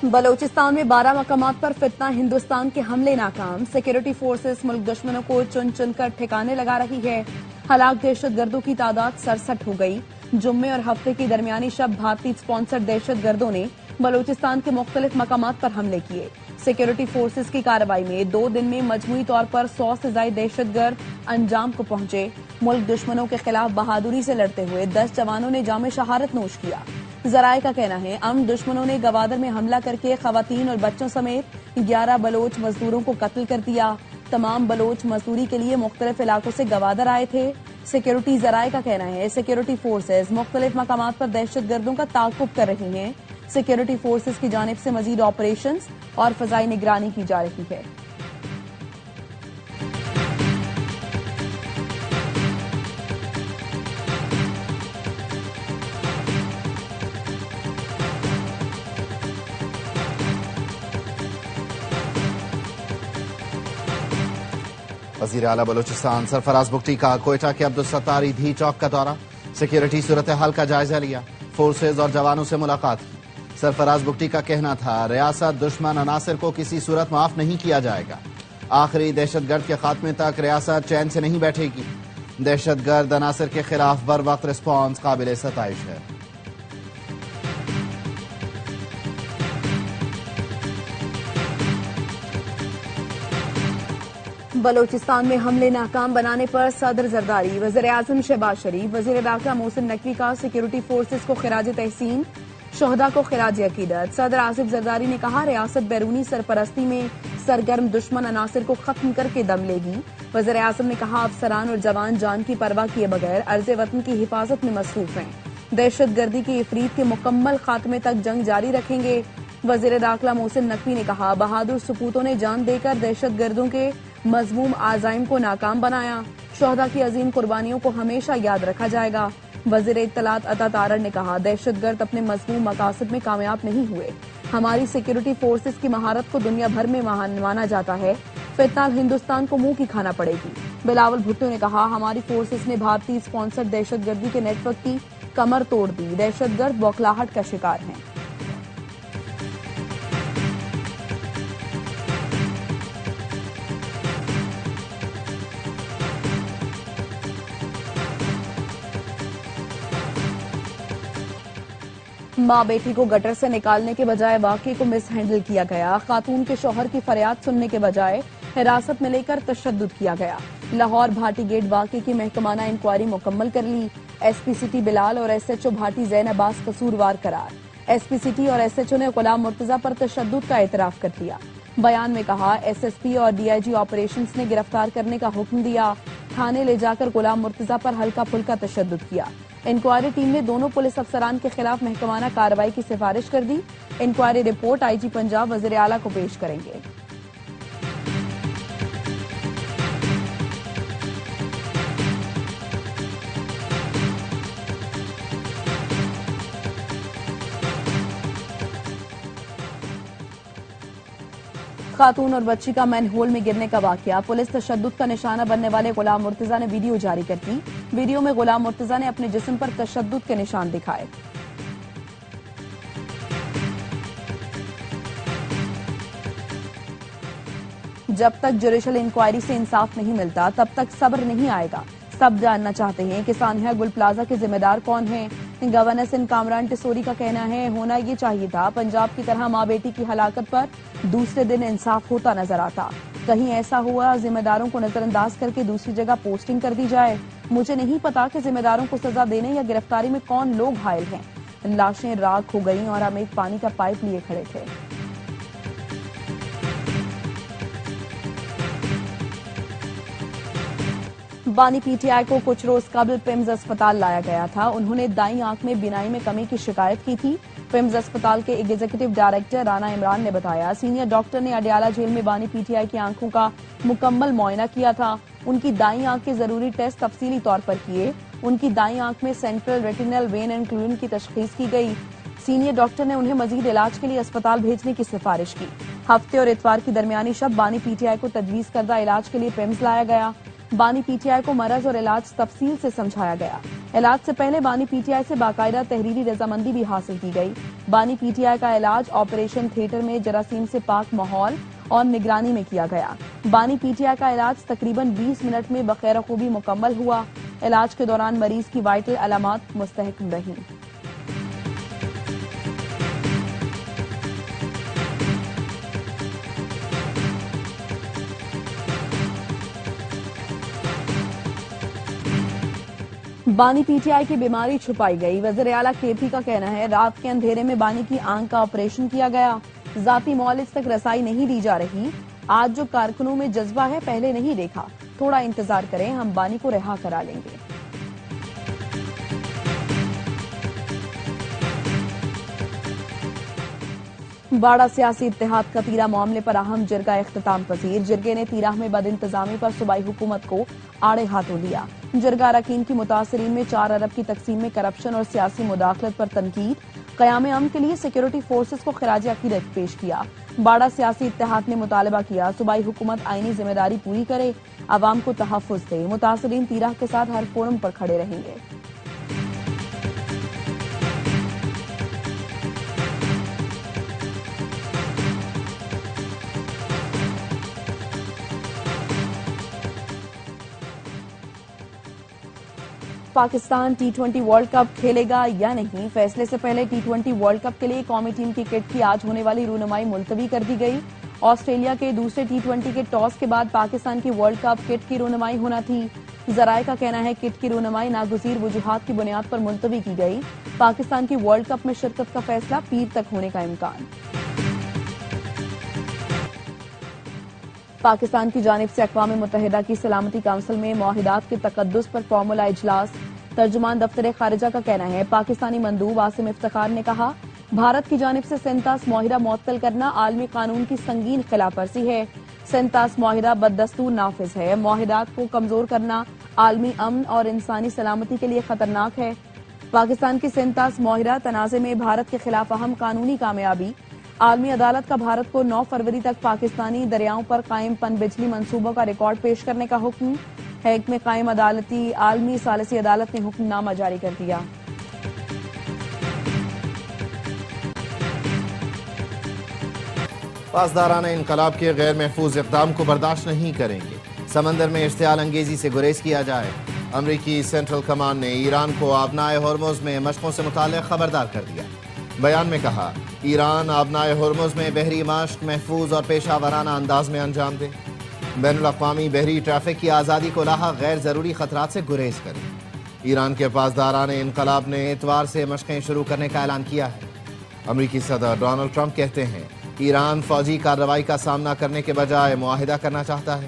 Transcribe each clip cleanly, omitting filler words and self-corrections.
बलूचिस्तान में 12 मकामात पर फितना हिंदुस्तान के हमले नाकाम। सिक्योरिटी फोर्सेस मुल्क दुश्मनों को चुन चुन कर ठिकाने लगा रही है। हलाक दहशतगर्दों की तादाद 67 हो गई। जुम्मे और हफ्ते की दरमियानी शब भारतीय स्पॉन्सर्ड दहशतगर्दों ने बलूचिस्तान के मुख्तलिफ मकामात पर हमले किए। सिक्योरिटी फोर्सेस की कार्रवाई में 2 दिन में मजमूई तौर पर 100 से ज्यादा दहशतगर्द अंजाम को पहुंचे। मुल्क दुश्मनों के खिलाफ बहादुरी से लड़ते हुए 10 जवानों ने जामे शहादत नोश किया। जराए का कहना है अमन दुश्मनों ने गवादर में हमला करके खवातीन और बच्चों समेत 11 बलोच मजदूरों को कत्ल कर दिया। तमाम बलोच मजदूरी के लिए मुख्तलिफ इलाकों से गवादर आए थे। सिक्योरिटी जराए का कहना है सिक्योरिटी फोर्सेज मुख्तलिफ मकामात पर दहशतगर्दों का ताक़ुब कर रही हैं। सिक्योरिटी फोर्सेज की जानिब से मजीद ऑपरेशंस और फजाई निगरानी की जा रही है। वज़ीर आला बलूचिस्तान सरफराज बुगटी का कोयटा के अब्दुलसत्तार ईदी चौक का दौरा। सिक्योरिटी सूरत हाल का जायजा लिया। फोर्सेज और जवानों से मुलाकात की। सरफराज बुगटी का कहना था रियासत दुश्मन अनासिर को किसी सूरत माफ नहीं किया जाएगा। आखिरी दहशतगर्द के खात्मे तक रियासत चैन से नहीं बैठेगी। दहशतगर्द अनासिर के खिलाफ बर वक्त रिस्पॉन्स काबिल सताइश है। बलूचिस्तान में हमले नाकाम बनाने पर सदर जरदारी। वज़ीर आज़म शहबाज शरीफ, वज़ीर दाखिला मोहसिन नकवी का सिक्योरिटी फोर्सेस को खिराज तहसीन, शोहदा को खिराज अकीदत। सदर आसिफ जरदारी ने कहा रियासत बैरूनी सरपरस्ती में सरगर्म दुश्मन अनासिर को खत्म करके दम लेगी। वज़ीर आज़म ने कहा अफसरान और जवान जान की परवाह किए बगैर अर्ज़ वतन की हिफाजत में मसरूफ हैं। दहशतगर्दी के इफरीत के मुकम्मल खात्मे तक जंग जारी रखेंगे। वज़ीर दाखिला मोहसिन नकवी ने कहा बहादुर सपूतों ने जान देकर दहशतगर्दों के मज़मूम आज़ाइम को नाकाम बनाया। शोहदा की अजीम कुर्बानियों को हमेशा याद रखा जाएगा। वज़ीर इत्तलात अता तारड़ ने कहा दहशतगर्द अपने मज़मूम मकासद में कामयाब नहीं हुए। हमारी सिक्योरिटी फोर्सेस की महारत को दुनिया भर में महान माना जाता है। फिलहाल हिंदुस्तान को मुंह की खाना पड़ेगी। बिलावल भुट्टो ने कहा हमारी फोर्सेस ने भारतीय स्पॉन्सर्ड दहशतगर्दी के नेटवर्क की कमर तोड़ दी। दहशतगर्द बौखलाहट का शिकार हैं। माँ बेटी को गटर से निकालने के बजाय वाकई को मिस हैंडल किया गया। खातून के शौहर की फरियाद सुनने के बजाय हिरासत में लेकर तशद्दुद किया गया। लाहौर भाटी गेट वाकई की महकमाना इंक्वायरी मुकम्मल कर ली। एसपी सिटी बिलाल और एसएचओ भाटी जैन अब्बास कसूरवार करार। एसपी सिटी और एसएचओ ने गुलाम मुर्तजा पर तशद्दुद का एतराफ कर दिया। बयान में कहा एसएसपी और डीआईजी ऑपरेशंस ने गिरफ्तार करने का हुक्म दिया। थाने ले जाकर गुलाम मुर्तजा पर हल्का फुल्का तशद्दुद किया। इंक्वायरी टीम ने दोनों पुलिस अफसरान के खिलाफ महकमाना कार्रवाई की सिफारिश कर दी। इंक्वायरी रिपोर्ट आईजी पंजाब वज़ीर आला को पेश करेंगे। खातून और बच्ची का मैनहोल में गिरने का वाकया। पुलिस तशद्दुद का निशाना बनने वाले गुलाम मुर्तजा ने वीडियो जारी कर दी। वीडियो में गुलाम मुर्तजा ने अपने जिस्म पर तशद्दुद के निशान दिखाए। जब तक जुडिशल इंक्वायरी से इंसाफ नहीं मिलता तब तक सब्र नहीं आएगा। सब जानना चाहते हैं कि सानिया गुल प्लाजा के जिम्मेदार कौन हैं। गवर्नर सिंध कामरान टिसोरी का कहना है होना ये चाहिए था पंजाब की तरह माँ बेटी की हलाकत पर दूसरे दिन इंसाफ होता नजर आता। कहीं ऐसा हुआ जिम्मेदारों को नजरअंदाज करके दूसरी जगह पोस्टिंग कर दी जाए। मुझे नहीं पता कि जिम्मेदारों को सजा देने या गिरफ्तारी में कौन लोग घायल हैं। लाशें राख हो गईं और हम एक पानी का पाइप लिए खड़े थे। बानी पीटीआई को कुछ रोज कबल पिम्स अस्पताल लाया गया था। उन्होंने दाईं आंख में बिनाई में कमी की शिकायत की थी। पिम्स अस्पताल के एग्जीक्यूटिव डायरेक्टर राना इमरान ने बताया सीनियर डॉक्टर ने अडयाला जेल में बानी पीटीआई की आंखों का मुकम्मल मुआयना किया था। उनकी दाईं आंख के जरूरी टेस्ट तफसीली तौर पर किए। उनकी दाईं आंख में सेंट्रल रेटिनल वेन एंक्लूजन की तशखीस की गई। सीनियर डॉक्टर ने उन्हें मजीद इलाज के लिए अस्पताल भेजने की सिफारिश की। हफ्ते और इतवार की दरमियानी शब बानी पीटीआई को तजवीज करदा इलाज के लिए पिम्स लाया गया। बानी पीटीआई को मरज और इलाज तफसील से समझाया गया। علاج سے پہلے بانی پی ٹی آئی سے باقاعدہ تحریری رضامندی بھی حاصل کی گئی۔ بانی پی ٹی آئی کا علاج آپریشن تھیٹر میں جراثیم سے پاک ماحول اور نگرانی میں کیا گیا۔ بانی پی ٹی آئی کا علاج تقریباً 20 منٹ میں بخیر خوبی مکمل ہوا۔ علاج کے دوران مریض کی وائٹل علامات مستحکم رہیں۔ بانی پی ٹی آئی کی بیماری چھپائی گئی۔ وزیر اعلیٰ کے پی کا کہنا ہے رات کے اندھیرے میں بانی کی آنکھ کا آپریشن کیا گیا۔ ذاتی معالج تک رسائی نہیں دی جا رہی۔ آج جو کارکنوں میں جذبہ ہے پہلے نہیں دیکھا، تھوڑا انتظار کریں، ہم بانی کو رہا کرا لیں گے۔ باڑہ سیاسی اتحاد کا تیرہ معاملے پر اہم جرگہ اختتام پذیر۔ جرگے نے تیرہ میں بد انتظامی پر صوبائی حکومت کو آڑے ہاتھوں لیا۔ جرگہ اراکین کی متاثرین میں 4 ارب کی تقسیم میں کرپشن اور سیاسی مداخلت پر تنقید۔ قیام امن کے لیے سیکورٹی فورسز کو خراج عقیدت پیش کیا۔ باڑہ سیاسی اتحاد نے مطالبہ کیا صوبائی حکومت آئینی ذمہ داری پوری کرے، عوام کو تحفظ دے۔ متاثرین تیرہ کے ساتھ ہر فورم پر کھڑے رہیں گے۔ پاکستان ٹی 20 ورلڈ کپ کھیلے گا یا نہیں، فیصلے سے پہلے ٹی 20 ورلڈ کپ کے لیے قومی ٹیم کی کٹ کی آج ہونے والی رونمائی ملتوی کر دی گئی۔ آسٹریلیا کے دوسرے ٹی 20 کے ٹاس کے بعد پاکستان کی ورلڈ کپ کٹ کی رونمائی ہونا تھی۔ ذرائع کا کہنا ہے کٹ کی رونمائی ناگزیر وجوہات کی بنیاد پر ملتوی کی گئی۔ پاکستان کی ورلڈ کپ میں شرکت کا فیصلہ پیر تک ہونے کا امکان۔ پاکستان کی جانب سے اقوام متحدہ کی سلامتی کونسل میں معاہدات کے تقدس پر فارمولہ اجلاس۔ ترجمان دفتر خارجہ کا کہنا ہے پاکستانی مندوب عاصم افتخار نے کہا بھارت کی جانب سے سینتاس معاہدہ معطل کرنا عالمی قانون کی سنگین خلاف ورزی ہے۔ سینتاس معاہدہ بددستور نافذ ہے۔ معاہدات کو کمزور کرنا عالمی امن اور انسانی سلامتی کے لیے خطرناک ہے۔ پاکستان کی سینتاس معاہدہ تنازع میں بھارت کے خلاف اہم قانونی کامیابی۔ عالمی عدالت کا بھارت کو 9 فروری تک پاکستانی دریاؤں پر قائم پن بجلی منصوبوں کا ریکارڈ پیش کرنے کا حکم۔ ہیگ میں قائم عالمی ثالثی عدالت نے حکم نامہ جاری کر دیا۔ پاسداران انقلاب کے غیر محفوظ اقدام کو برداشت نہیں کریں گے، سمندر میں اشتعال انگیزی سے گریز کیا جائے۔ امریکی سینٹرل کمانڈ نے ایران کو آبنائے ہرمز میں مشقوں سے متعلق خبردار کر دیا۔ بیان میں کہا ایران آبنائے ہرمز میں بحری مشق محفوظ اور پیشہ ورانہ انداز میں انجام دے۔ بین الاقوامی بحری ٹریفک کی آزادی کو لاحق غیر ضروری خطرات سے گریز کرے۔ ایران کے پاسداران انقلاب نے اتوار سے مشقیں شروع کرنے کا اعلان کیا ہے۔ امریکی صدر ڈونلڈ ٹرمپ کہتے ہیں ایران فوجی کارروائی کا سامنا کرنے کے بجائے معاہدہ کرنا چاہتا ہے۔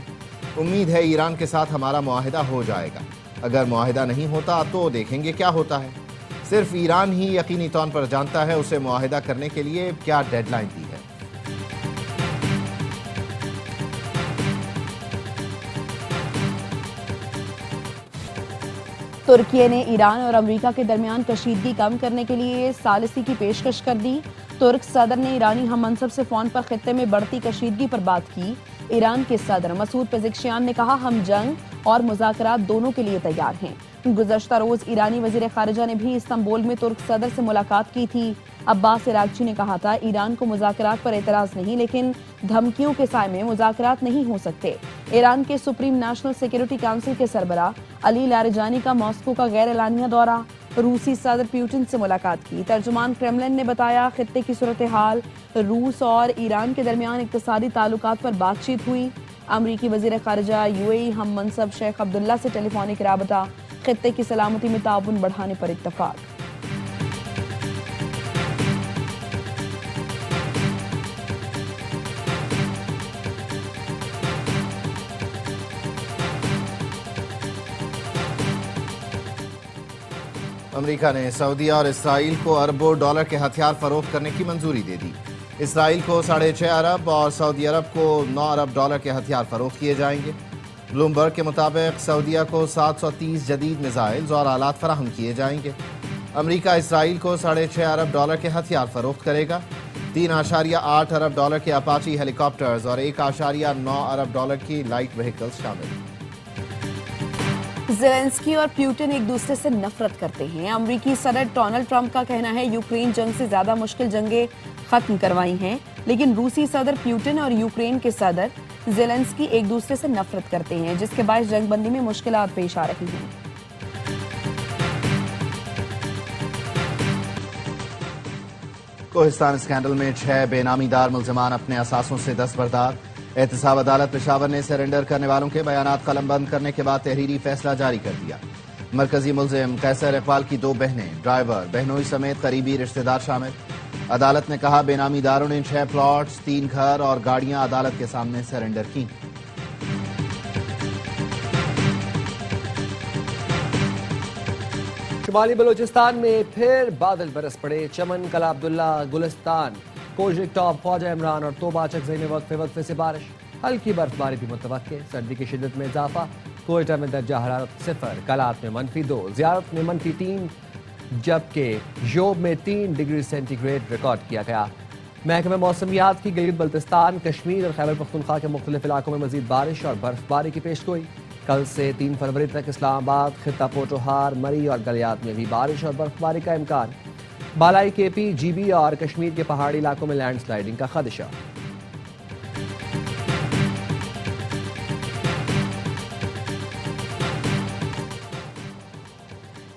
امید ہے ایران کے ساتھ ہمارا معاہدہ ہو جائے گا، اگر معاہدہ نہیں ہوتا تو دیکھیں گے کیا ہوتا ہے۔ صرف ایران ہی یقینی طور پر جانتا ہے اسے معاہدہ کرنے کے لیے کیا ڈیڈ لائن دی ہے۔ ترکی نے ایران اور امریکہ کے درمیان کشیدگی کم کرنے کے لیے ثالثی کی پیشکش کر دی۔ ترک صدر نے ایرانی ہم منصب سے فون پر خطے میں بڑھتی کشیدگی پر بات کی۔ ایران کے صدر مسعود پزشکیان نے کہا ہم جنگ اور مذاکرات دونوں کے لیے تیار ہیں۔ گزشتہ روز ایرانی وزیر خارجہ نے بھی استنبول میں ترک صدر سے ملاقات کی تھی۔ عباس عراقچی نے کہا تھا ایران کو مذاکرات پر اعتراض نہیں، لیکن دھمکیوں کے سائے میں مذاکرات نہیں ہو سکتے۔ ایران کے سپریم نیشنل سیکورٹی کونسل کے سربراہ علی لاریجانی کا ماسکو کا غیر اعلانیہ دورہ۔ روسی صدر پیوٹن سے ملاقات کی۔ ترجمان کرملن نے بتایا خطے کی صورتحال، روس اور ایران کے درمیان اقتصادی تعلقات پر بات چیت ہوئی۔ امریکی وزیر خارجہ UAE ہم منصب شیخ عبداللہ سے ٹیلی فونک رابطہ، خطے کی سلامتی میں تعاون بڑھانے پر اتفاق۔ امریکہ نے سعودیہ اور اسرائیل کو اربوں ڈالر کے ہتھیار فروخت کرنے کی منظوری دے دی۔ اسرائیل کو 6.5 ارب اور سعودی عرب کو 9 ارب ڈالر کے ہتھیار فروخت کیے جائیں گے۔ بلومبرگ کے مطابق سعودیہ کو 730 جدید میزائلز اور آلات فراہم کیے جائیں گے۔ امریکہ اسرائیل کو 6.5 ارب ڈالر کے ہتھیار فروخت کرے گا۔ 3.8 ارب ڈالر کے اپاچی ہیلی کاپٹرز اور 1.9 ارب ڈالر کی لائٹ وہیکلز شامل ہیں۔ जेलेंस्की और प्यूटिन एक दूसरे से नफरत करते हैं। अमेरिकी सदर डोनाल्ड ट्रंप का कहना है यूक्रेन जंग से ज्यादा मुश्किल जंगें खत्म करवाई हैं, लेकिन रूसी सदर प्यूटिन और यूक्रेन के सदर जेलेंस्की एक दूसरे से नफरत करते हैं, जिसके बायस जंगबंदी में मुश्किलात पेश आ रही हैं। कोहिस्तान स्कैंडल में 6 बेनामीदार मुल्जिमान अपने असासों से दस्तबरदार। एहतसाब अदालत पेशावर ने सरेंडर करने वालों के बयानात कलमबंद करने के बाद तहरीरी फैसला जारी कर दिया। मरकजी मुल्जिम कैसर इकबाल की 2 बहनें, ड्राइवर, बहनोई समेत करीबी रिश्तेदार शामिल। अदालत ने कहा बेनामीदारों ने 6 प्लॉट्स, 3 घर और गाड़ियां अदालत के सामने सरेंडर की। शुमाली बलूचिस्तान में फिर बादल बरस पड़े। चमन, कला अब्दुल्ला, गुलिस्तान, कोजिक टॉप, ख्वाजा इमरान और तोबा चकजई में वक्फे वक्फे से बारिश। हल्की बर्फबारी भी मुतवक्के। सर्दी की शिद्दत में इजाफा। कोयटा में दर्जा हरारत 0, कलात में -2, ज़ियारत में -3, जबकि योब में 3 डिग्री सेंटीग्रेड रिकॉर्ड किया गया। महकमे मौसमियात की गिलगित बल्तिस्तान, कश्मीर और खैबर पख्तूनख्वा के मुख्तलिफ इलाकों में मजीद बारिश और बर्फबारी की पेशगोई। कल से 3 फरवरी तक इस्लामाबाद, खित्ता पोटोहार, मरी और गलियात में भी बारिश और बर्फबारी का इम्कान। बालाई केपी, जीबी और कश्मीर के पहाड़ी इलाकों में लैंड स्लाइडिंग का खदशा।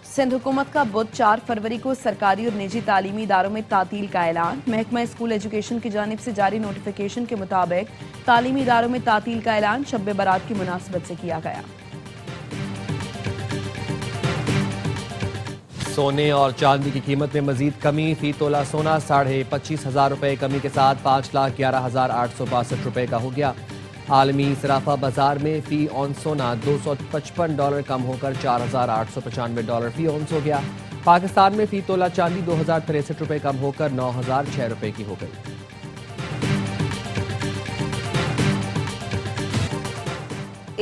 सिंध हुकूमत का बुध 4 फरवरी को सरकारी और निजी तालीमी इदारों में तातील का ऐलान। महकमा स्कूल एजुकेशन की जानिब से जारी नोटिफिकेशन के मुताबिक तालीमी इदारों में तातील का ऐलान शब बारात की मुनासबत से किया गया। सोने और चांदी की कीमत में मजीद कमी। फी तोला सोना 25,500 रुपये कमी के साथ 5,11,862 रुपये का हो गया। आलमी सराफा बाजार में फी ऑन सोना $255 कम होकर $4,895 फी ऑन्स हो गया। पाकिस्तान में फी तोला चांदी 2,063 रुपये कम होकर 9,006 रुपये की हो गई।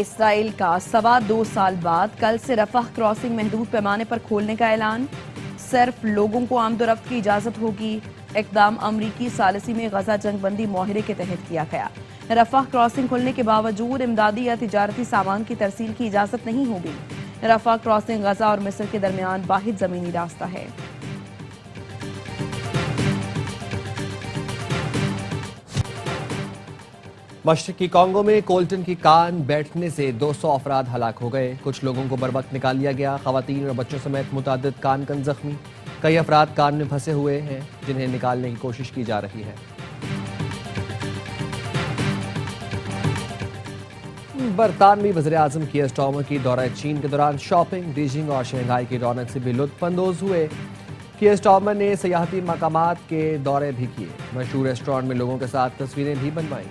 इसराइल का 2.25 साल बाद कल से रफाह क्रॉसिंग महदूद पैमाने पर खोलने का ऐलान। सिर्फ लोगों को आमदोरफ्त की इजाजत होगी। इकदाम अमरीकी सालिसी में गजा जंगबंदी मुआहरे के तहत किया गया। रफाह क्रॉसिंग खुलने के बावजूद इमदादी या तिजारती सामान की तरसील की इजाजत नहीं होगी। रफाह क्रॉसिंग गजा और मिस्र के दरमियान वाहिद जमीनी रास्ता है। मशरकी कांगो में कोल्टन की कान बैठने से 200 अफराद हलाक हो गए। कुछ लोगों को बरवक्त निकाल लिया गया। खवातीन और बच्चों समेत मुतादिद कान जख्मी। कई अफराद कान में फंसे हुए हैं, जिन्हें निकालने की कोशिश की जा रही है। बरतानवी वज़ीर-ए-आज़म कीयर स्टार्मर की दौरा चीन के दौरान शॉपिंग, बीजिंग और शंघाई की रौनक से भी लुत्फ अंदोज हुए। कीयर स्टार्मर ने सयाहती मकामात के दौरे भी किए। मशहूर रेस्टोरेंट में लोगों के साथ तस्वीरें भी बनवाईं।